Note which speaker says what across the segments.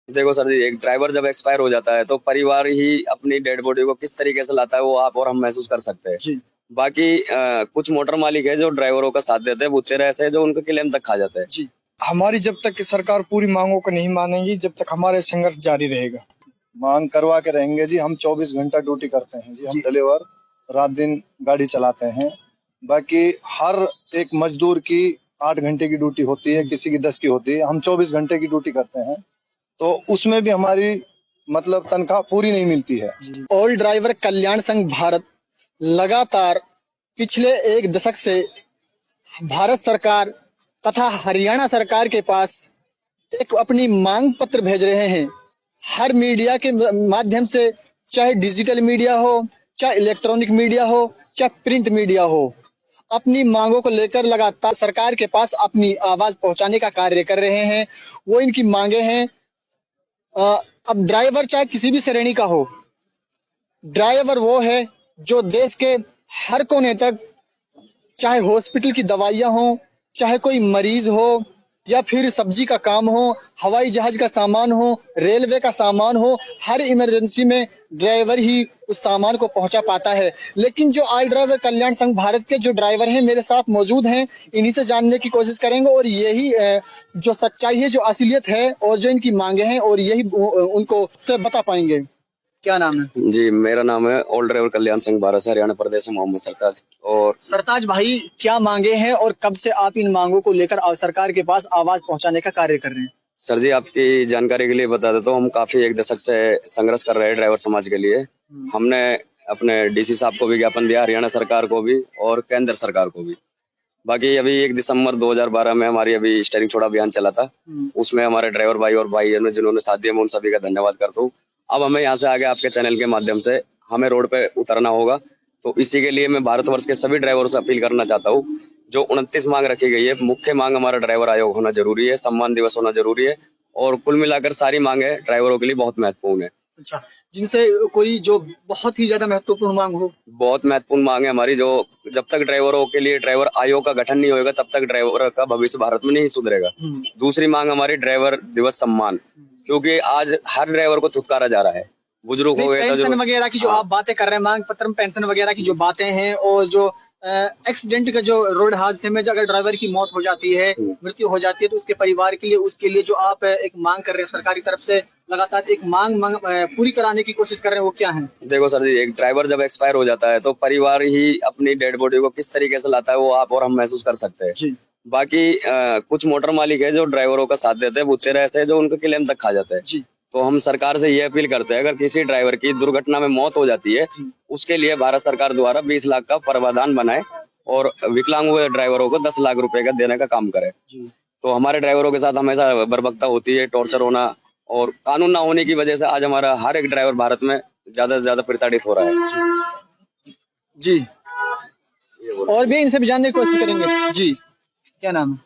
Speaker 1: देखो सर जी, एक ड्राइवर जब एक्सपायर हो जाता है तो परिवार ही अपनी डेड बॉडी को किस तरीके से लाता है वो आप और हम महसूस कर सकते हैं
Speaker 2: जी।
Speaker 1: बाकी कुछ मोटर मालिक है जो ड्राइवरों का साथ देते हैं, बुत्तेरे ऐसे हैं जो उनका क्लेम तक खा जाते हैं।
Speaker 2: जी। हमारी जब तक कि सरकार पूरी मांगों को नहीं मानेगी, जब तक हमारे संघर्ष जारी रहेगा।
Speaker 3: मांग करवा के रहेंगे जी। हम 24 घंटा ड्यूटी करते हैं जी। हम ड्राइवर रात दिन गाड़ी चलाते हैं। बाकी हर एक मजदूर की 8 घंटे की ड्यूटी होती है, किसी की 10 की होती है। हम 24 घंटे की ड्यूटी करते हैं, तो उसमें भी हमारी मतलब तनख्वाह पूरी नहीं मिलती है।
Speaker 2: ऑल ड्राइवर कल्याण संघ भारत लगातार पिछले एक दशक से भारत सरकार तथा हरियाणा सरकार के पास एक अपनी मांग पत्र भेज रहे हैं। हर मीडिया के माध्यम से, चाहे डिजिटल मीडिया हो, चाहे इलेक्ट्रॉनिक मीडिया हो, चाहे प्रिंट मीडिया हो, अपनी मांगों को लेकर लगातार सरकार के पास अपनी आवाज पहुंचाने का कार्य कर रहे हैं। वो इनकी मांगे हैं। अब ड्राइवर चाहे किसी भी श्रेणी का हो, ड्राइवर वो है जो देश के हर कोने तक, चाहे हॉस्पिटल की दवाइयां हो, चाहे कोई मरीज हो, या फिर सब्जी का काम हो, हवाई जहाज का सामान हो, रेलवे का सामान हो, हर इमरजेंसी में ड्राइवर ही उस सामान को पहुंचा पाता है। लेकिन जो ऑल ड्राइवर कल्याण संघ भारत के जो ड्राइवर हैं मेरे साथ मौजूद हैं, इन्हीं से जानने की कोशिश करेंगे और यही जो सच्चाई है, जो असलियत है और जो इनकी मांगे हैं, और यही उनको बता पाएंगे। क्या नाम है?
Speaker 1: जी, मेरा नाम है ऑल ड्राइवर कल्याण संघ भारत से हरियाणा प्रदेश में मोहम्मद सरताज। और
Speaker 2: सरताज भाई, क्या मांगे हैं और कब से आप इन मांगों को लेकर सरकार के पास आवाज पहुंचाने का कार्य कर रहे हैं?
Speaker 1: सर जी, आपकी जानकारी के लिए बता देता हूँ, हम काफी एक दशक से संघर्ष कर रहे हैं ड्राइवर समाज के लिए। हमने अपने डीसी साहब को भी ज्ञापन दिया, हरियाणा सरकार को भी और केंद्र सरकार को भी। बाकी अभी 1 दिसंबर 2012 में हमारी अभी स्टीयरिंग छोड़ा अभियान चला था, उसमें हमारे ड्राइवर भाई और भाई ने जिन्होंने साथ दिया, मैं उन सभी का धन्यवाद करता हूँ। अब हमें यहाँ से आगे आपके चैनल के माध्यम से हमें रोड पे उतरना होगा, तो इसी के लिए मैं भारतवर्ष के सभी ड्राइवरों से अपील करना चाहता हूँ। जो 29 मांग रखी गई है, मुख्य मांग हमारा ड्राइवर आयोग होना जरूरी है, सम्मान दिवस होना जरूरी है, और कुल मिलाकर सारी मांगे ड्राइवरों के लिए बहुत महत्वपूर्ण है।
Speaker 2: अच्छा, जिनसे कोई जो बहुत ही ज्यादा महत्वपूर्ण मांग हो?
Speaker 1: बहुत महत्वपूर्ण मांग है हमारी, जो जब तक ड्राइवरों के लिए ड्राइवर आयोग का गठन नहीं होगा तब तक ड्राइवर का भविष्य भारत में नहीं सुधरेगा। दूसरी मांग हमारी ड्राइवर दिवस सम्मान, क्योंकि आज हर ड्राइवर को छुटकारा जा रहा है। बुजुर्ग हो गए,
Speaker 2: पेंशन वगैरह की जो आप बातें कर रहे हैं, मांग पत्र में पेंशन वगैरह की जो बातें हैं, और जो एक्सीडेंट का जो रोड हादसे में जो अगर ड्राइवर की मौत हो जाती है, मृत्यु हो जाती है, तो उसके परिवार के लिए, उसके लिए जो आप एक मांग कर रहे हैं सरकार की तरफ से, लगातार एक मांग पूरी कराने की कोशिश कर रहे हैं, वो क्या है?
Speaker 1: देखो सर जी, एक ड्राइवर जब एक्सपायर हो जाता है तो परिवार ही अपनी डेड बॉडी को किस तरीके से लाता है वो आप और हम महसूस कर सकते हैं। बाकी कुछ मोटर मालिक है जो ड्राइवरों का साथ देते हैं, बुत्तेरे ऐसे हैं जो उनका क्लेम तक खा जाते हैं। तो हम सरकार से ये अपील करते हैं, अगर किसी ड्राइवर की दुर्घटना में मौत हो जाती है, उसके लिए भारत सरकार द्वारा 20 लाख का प्रावधान बनाए और विकलांग हुए ड्राइवरों को 10 लाख रुपए का देने का काम करे। तो हमारे ड्राइवरों के साथ हमेशा बर्बरता होती है, टॉर्चर होना, और कानून ना होने की वजह से आज हमारा हर एक ड्राइवर भारत में ज्यादा से ज्यादा प्रताड़ित हो रहा है।
Speaker 2: जी, और भी इनसे भी जानने की कोशिश करेंगे। जी, क्या नाम है?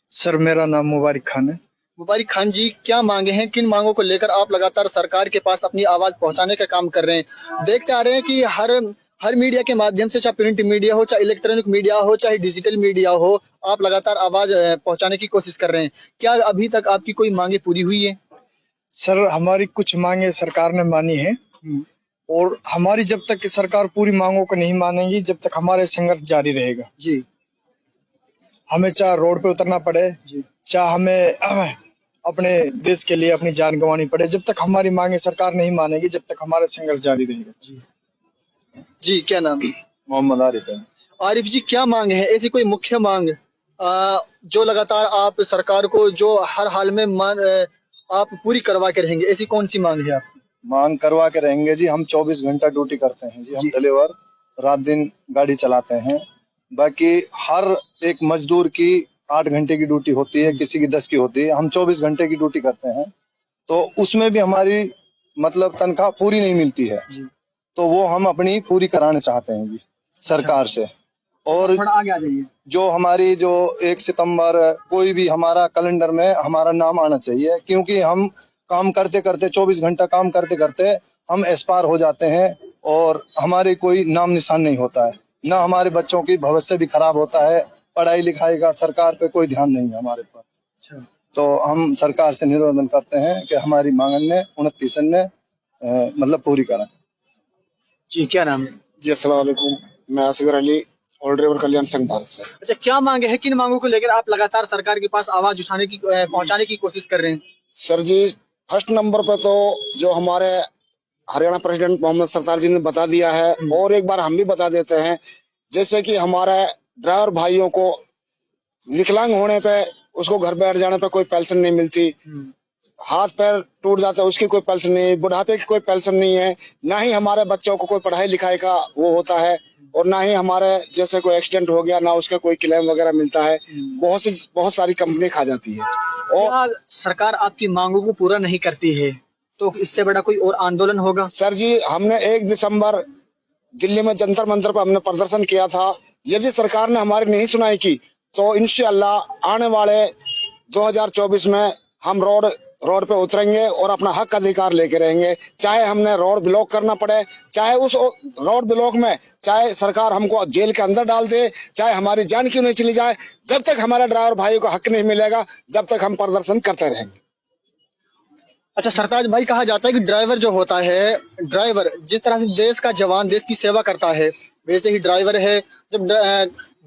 Speaker 3: सर, मेरा नाम मुबारक खान है।
Speaker 2: मुबारक खान जी, क्या मांगे हैं, किन मांगों को लेकर आप लगातार सरकार के पास अपनी आवाज पहुंचाने का काम कर रहे हैं? देखते आ रहे हैं कि हर मीडिया के माध्यम से, चाहे प्रिंट मीडिया हो, चाहे इलेक्ट्रॉनिक मीडिया हो, चाहे डिजिटल मीडिया हो, आप लगातार आवाज पहुंचाने की कोशिश कर रहे हैं। क्या अभी तक आपकी कोई मांगे पूरी हुई है?
Speaker 3: सर, हमारी कुछ मांगे सरकार ने मानी है, और हमारी जब तक कि सरकार पूरी मांगों को नहीं मानेगी, जब तक हमारे संघर्ष जारी रहेगा।
Speaker 2: जी,
Speaker 3: हमें चाहे रोड पे उतरना पड़े, चाहे हमें अपने देश के लिए अपनी जान गंवानी पड़े, जब तक हमारी मांगे सरकार नहीं मानेगी, जब तक हमारा संघर्ष जारी रहेगा।
Speaker 2: जी, क्या नाम है?
Speaker 3: मोहम्मद आरिफ है।
Speaker 2: आरिफ जी, क्या मांग है, ऐसी कोई मुख्य मांग जो लगातार आप सरकार को जो हर हाल में आप पूरी करवा के रहेंगे, ऐसी कौन सी मांग है आपकी?
Speaker 3: मांग करवा के रहेंगे जी। हम 24 घंटा ड्यूटी करते हैं जी। हम ड्राइवर रात दिन गाड़ी चलाते हैं। बाकी हर एक मजदूर की 8 घंटे की ड्यूटी होती है, किसी की 10 की होती है। हम 24 घंटे की ड्यूटी करते हैं, तो उसमें भी हमारी मतलब तनख्वाह पूरी नहीं मिलती है, तो वो हम अपनी पूरी कराना चाहते हैं जी सरकार से। और
Speaker 2: थोड़ा आगे आ जाइए।
Speaker 3: जो हमारी जो 1 सितंबर कोई भी हमारा कैलेंडर में हमारा नाम आना चाहिए, क्योंकि हम काम करते करते 24 घंटा काम करते करते हम एक्सपायर हो जाते हैं, और हमारे कोई नाम निशान नहीं होता है, ना हमारे बच्चों की भविष्य भी खराब होता है, पढ़ाई लिखाई का सरकार पे कोई ध्यान नहीं है हमारे पर। तो हम सरकार से निवेदन करते हैं कि हमारी मांगन ने 29 ने मतलब पूरी करें।
Speaker 2: जी, क्या नाम है?
Speaker 4: जी अस्सलाम वालेकुम, मैं असगर अली, ऑल ड्राइवर कल्याण संघ भारत से।
Speaker 2: अच्छा, क्या मांगे हैं, किन मांगों को लेकर आप लगातार सरकार के पास आवाज उठाने की पहुंचाने की कोशिश कर रहे हैं?
Speaker 4: सर जी, फर्स्ट नंबर पे तो जो हमारे हरियाणा प्रेसिडेंट मोहम्मद सरदार जी ने बता दिया है, और एक बार हम भी बता देते हैं, जैसे कि हमारे ड्राइवर भाइयों को विकलांग होने पे उसको घर बैठ जाने पे कोई पेंशन नहीं मिलती, हाथ पैर टूट जाता है उसकी कोई पेंशन नहीं, बुढ़ापे की कोई पेंशन नहीं है, ना ही हमारे बच्चों को कोई पढ़ाई लिखाई का वो होता है, और ना ही हमारे जैसे कोई एक्सीडेंट हो गया ना उसका कोई क्लेम वगैरह मिलता है। बहुत सारी कंपनी खा जाती है। और
Speaker 2: क्या सरकार आपकी मांगों को पूरा नहीं करती है तो इससे बड़ा कोई और आंदोलन होगा?
Speaker 4: सर जी, हमने 1 दिसंबर दिल्ली में जंतर मंतर पर हमने प्रदर्शन किया था। यदि सरकार ने हमारी नहीं सुनाई की तो इंशाअल्लाह आने वाले 2024 में हम रोड पे उतरेंगे और अपना हक अधिकार लेके रहेंगे, चाहे हमने रोड ब्लॉक करना पड़े, चाहे उस रोड ब्लॉक में चाहे सरकार हमको जेल के अंदर डाल दे, चाहे हमारी जान क्यों नहीं चली जाए, जब तक हमारे ड्राइवर भाई को हक नहीं मिलेगा जब तक हम प्रदर्शन करते रहेंगे।
Speaker 2: अच्छा सरताज भाई, कहा जाता है कि ड्राइवर जो होता है, ड्राइवर जिस तरह से देश का जवान देश की सेवा करता है वैसे ही ड्राइवर है। जब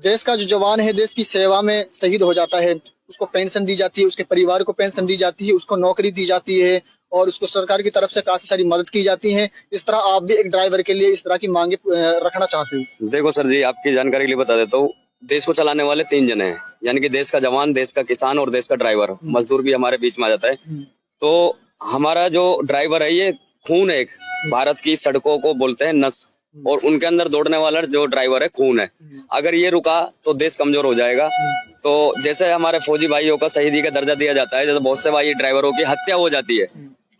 Speaker 2: देश का जो जवान है देश की सेवा में शहीद हो जाता है, उसको पेंशन दी जाती है, उसके परिवार को पेंशन दी जाती है, उसको नौकरी दी जाती है और उसको सरकार की तरफ से काफी सारी मदद की जाती है। इस तरह आप भी एक ड्राइवर के लिए इस तरह की मांगे रखना चाहते हो?
Speaker 1: देखो सर जी, आपकी जानकारी के लिए बता देता हूँ, देश को चलाने वाले 3 जने हैं, यानी कि देश का जवान, देश का किसान और देश का ड्राइवर। मजदूर भी हमारे बीच में आ जाता है। तो हमारा जो ड्राइवर है ये खून है, एक भारत की सड़कों को बोलते हैं नस, और उनके अंदर दौड़ने वाला जो ड्राइवर है खून है। अगर ये रुका तो देश कमजोर हो जाएगा। तो जैसे हमारे फौजी भाइयों का शहीदी का दर्जा दिया जाता है, जैसे बहुत से भाई ड्राइवरों की हत्या हो जाती है,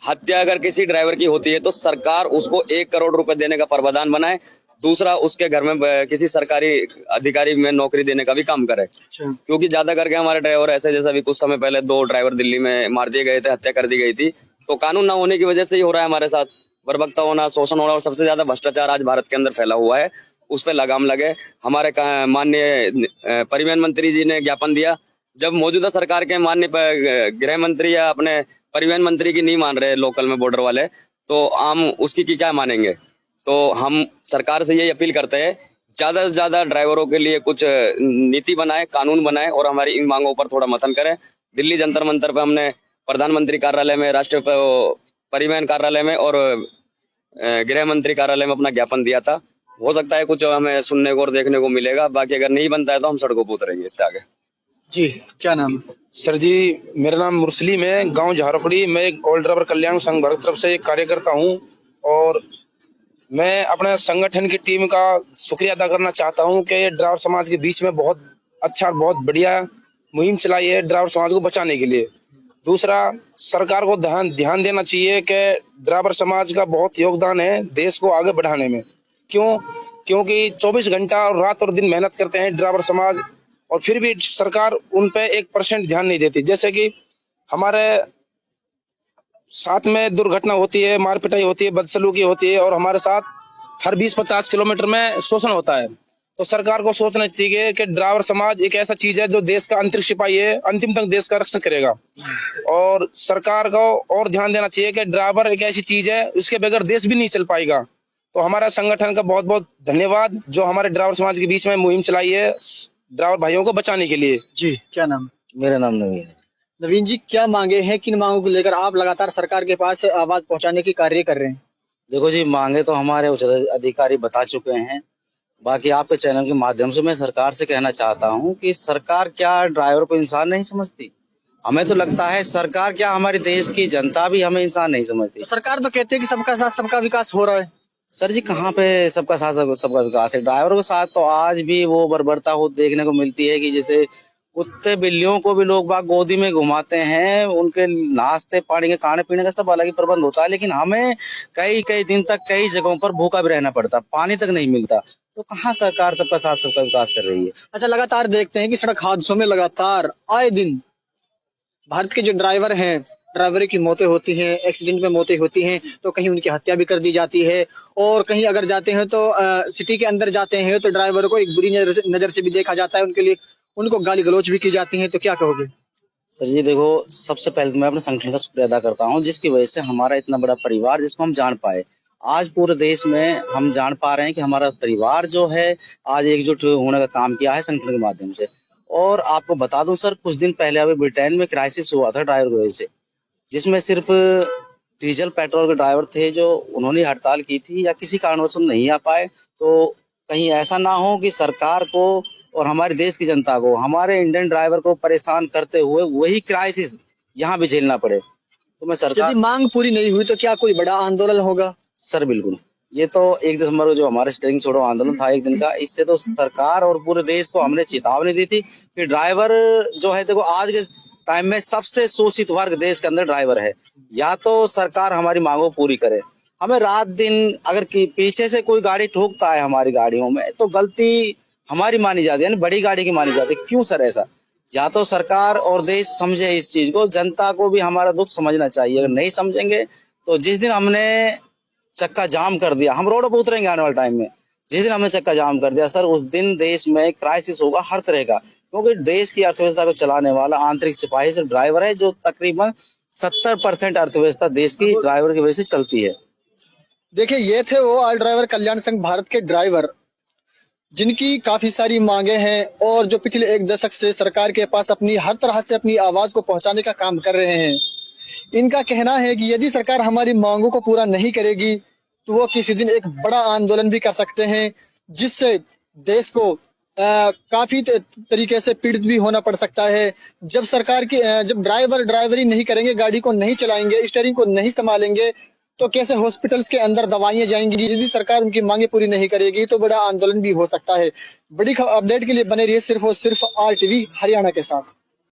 Speaker 1: हत्या अगर किसी ड्राइवर की होती है तो सरकार उसको 1 करोड़ रुपए देने का प्रावधान बनाए, दूसरा उसके घर में किसी सरकारी अधिकारी में नौकरी देने का भी काम करे। क्योंकि ज्यादा करके हमारे ड्राइवर ऐसे, जैसा अभी कुछ समय पहले 2 ड्राइवर दिल्ली में मार दिए गए थे, हत्या कर दी गई थी। तो कानून ना होने की वजह से ही हो रहा है हमारे साथ, बर्बरता होना, शोषण होना, और सबसे ज्यादा भ्रष्टाचार आज भारत के अंदर फैला हुआ है। उस पर लगाम लगे। हमारे माननीय परिवहन मंत्री जी ने ज्ञापन दिया, जब मौजूदा सरकार के माननीय गृह मंत्री या अपने परिवहन मंत्री की नहीं मान रहे लोकल में बॉर्डर वाले, तो हम उसकी की क्या मानेंगे। तो हम सरकार से यही अपील करते हैं, ज्यादा से ज्यादा ड्राइवरों के लिए कुछ नीति बनाए, कानून बनाए और हमारी इन मांगों पर थोड़ा मंथन करें। दिल्ली जंतर मंतर पर हमने प्रधानमंत्री कार्यालय में, राष्ट्रीय परिवहन कार्यालय में और गृह मंत्री कार्यालय में अपना ज्ञापन दिया था। हो सकता है कुछ हमें सुनने को और देखने को मिलेगा, बाकी अगर नहीं बनता है तो हम सड़कों पर उतरेंगे इससे आगे।
Speaker 2: जी, क्या नाम है?
Speaker 5: सर जी, मेरा नाम मुरसलीम है, गांव झारपड़ी। मैं एक ऑल ड्राइवर कल्याण संघ भारत तरफ से एक कार्यकर्ता हूं और मैं अपने संगठन की टीम का शुक्रिया अदा करना चाहता हूं कि ड्राइवर समाज के बीच में बहुत अच्छा, बहुत बढ़िया मुहिम चलाई है ड्राइवर समाज को बचाने के लिए। दूसरा, सरकार को ध्यान देना चाहिए कि ड्राइवर समाज का बहुत योगदान है देश को आगे बढ़ाने में। क्योंकि 24 घंटा और रात और दिन मेहनत करते हैं ड्राइवर समाज, और फिर भी सरकार उन पे 1% ध्यान नहीं देती। जैसे कि हमारे साथ में दुर्घटना होती है, मार पिटाई होती है, बदसलूकी होती है, और हमारे साथ हर 20-50 किलोमीटर में शोषण होता है। तो सरकार को सोचना चाहिए कि ड्राइवर समाज एक ऐसा चीज है जो देश का अंतरिक्ष सिपाही है, अंतिम तक देश का रक्षण करेगा। और सरकार को और ध्यान देना चाहिए कि ड्राइवर एक ऐसी चीज है, इसके बगैर देश भी नहीं चल पाएगा। तो हमारा संगठन का बहुत बहुत धन्यवाद जो हमारे ड्राइवर समाज के बीच में मुहिम चलाई है ड्राइवर भाइयों को बचाने के लिए।
Speaker 2: जी, क्या नाम?
Speaker 6: मेरा नाम नवीन है।
Speaker 2: नवीन जी, क्या मांगे हैं, किन मांगों को लेकर आप लगातार सरकार के पास आवाज पहुंचाने की कार्य कर रहे हैं?
Speaker 6: देखो जी, मांगे तो हमारे उच्च अधिकारी बता चुके हैं। बाकी आपके चैनल के माध्यम से मैं सरकार से कहना चाहता हूं कि सरकार क्या ड्राइवर को इंसान नहीं समझती? हमें तो लगता है सरकार क्या, हमारे देश की जनता भी हमें इंसान नहीं समझती।
Speaker 2: सरकार तो कहते हैं कि सबका साथ सबका विकास हो रहा है।
Speaker 6: सर जी, कहाँ पे सबका साथ सबका विकास है? ड्राइवरों के साथ तो आज भी वो बर्बरता हो देखने को मिलती है कि जैसे कुत्ते बिल्लियों को भी लोग बाग गोदी में घुमाते हैं, उनके नाश्ते पानी के खाने पीने का सब अलग ही प्रबंध होता है, लेकिन हमें कई कई दिन तक कई जगहों पर भूखा भी रहना पड़ता, पानी तक नहीं मिलता। तो कहाँ सरकार सबका साथ सबका विकास कर रही है?
Speaker 2: अच्छा, लगातार देखते हैं कि सड़क हादसों में लगातार आए दिन भारत के जो ड्राइवर हैं, ड्राइवर की मौतें होती हैं, एक्सीडेंट में मौतें होती हैं, तो कहीं उनकी हत्या भी कर दी जाती है, और कहीं अगर जाते हैं तो सिटी के अंदर जाते हैं तो ड्राइवर को एक बुरी नजर से भी देखा जाता है, उनके लिए उनको गाली गलौज भी की जाती है। तो क्या कहोगे?
Speaker 6: सर जी देखो, सबसे पहले तो मैं अपने संगठन का शुक्रिया अदा करता हूँ जिसकी वजह से हमारा इतना बड़ा परिवार जिसको हम जान पाए। आज पूरे देश में हम जान पा रहे हैं कि हमारा परिवार जो है आज एकजुट होने का काम किया है संगठन के माध्यम से। और आपको बता दूं सर, कुछ दिन पहले अभी ब्रिटेन में क्राइसिस हुआ था ड्राइवर की वजह से, जिसमें सिर्फ डीजल पेट्रोल के ड्राइवर थे जो उन्होंने हड़ताल की थी या किसी कारणवश नहीं आ पाए। तो कहीं ऐसा ना हो कि सरकार को और हमारे देश की जनता को, हमारे इंडियन ड्राइवर को परेशान करते हुए वही क्राइसिस यहाँ भी झेलना पड़े। तो मैं सरकार,
Speaker 2: यदि मांग पूरी नहीं हुई तो क्या कोई बड़ा आंदोलन होगा?
Speaker 6: सर बिल्कुल, ये तो 1 दिसंबर को जो हमारा स्ट्राइकिंग छोड़ो आंदोलन था 1 दिन का, इससे तो सरकार और पूरे देश को हमने चेतावनी दी थी कि ड्राइवर जो है, देखो आज के टाइम में सबसे शोषित वर्ग देश के अंदर ड्राइवर है। या तो सरकार हमारी मांगों पूरी करे, हमें रात दिन अगर पीछे से कोई गाड़ी ठोकता है हमारी गाड़ियों में तो गलती हमारी मानी जाती है, यानी बड़ी गाड़ी की मानी जाती है। क्यों सर ऐसा? या तो सरकार और देश समझे इस चीज को, जनता को भी हमारा दुख समझना चाहिए। अगर नहीं समझेंगे तो जिस दिन हमने चक्का जाम कर दिया, हम रोड पर उतरेंगे आने वाले टाइम में, जिस दिन हमने चक्का जाम कर दिया सर, उस दिन देश में क्राइसिस होगा हर तरह का। क्योंकि देश की अर्थव्यवस्था को चलाने वाला आंतरिक सिपाही से ड्राइवर है, जो तकरीबन 70% अर्थव्यवस्था देश की ड्राइवर की वजह से चलती है।
Speaker 2: देखिए, ये थे वो ऑल ड्राइवर कल्याण संघ भारत के ड्राइवर, जिनकी काफी सारी मांगे हैं और जो पिछले 1 दशक से सरकार के पास अपनी हर तरह से अपनी आवाज को पहुंचाने का काम कर रहे हैं। इनका कहना है कि यदि सरकार हमारी मांगों को पूरा नहीं करेगी तो वो किसी दिन एक बड़ा आंदोलन भी कर सकते हैं, जिससे देश को काफी तरीके से पीड़ित भी होना पड़ सकता है। जब ड्राइवर ड्राइवरी नहीं करेंगे, गाड़ी को नहीं चलाएंगे, स्टीयरिंग को नहीं संभालेंगे, तो कैसे हॉस्पिटल्स के अंदर दवाइयां जाएंगी? यदि सरकार उनकी मांगे पूरी नहीं करेगी तो बड़ा आंदोलन भी हो सकता है। बड़ी अपडेट के लिए बने रहिए सिर्फ और सिर्फ RTV हरियाणा के साथ।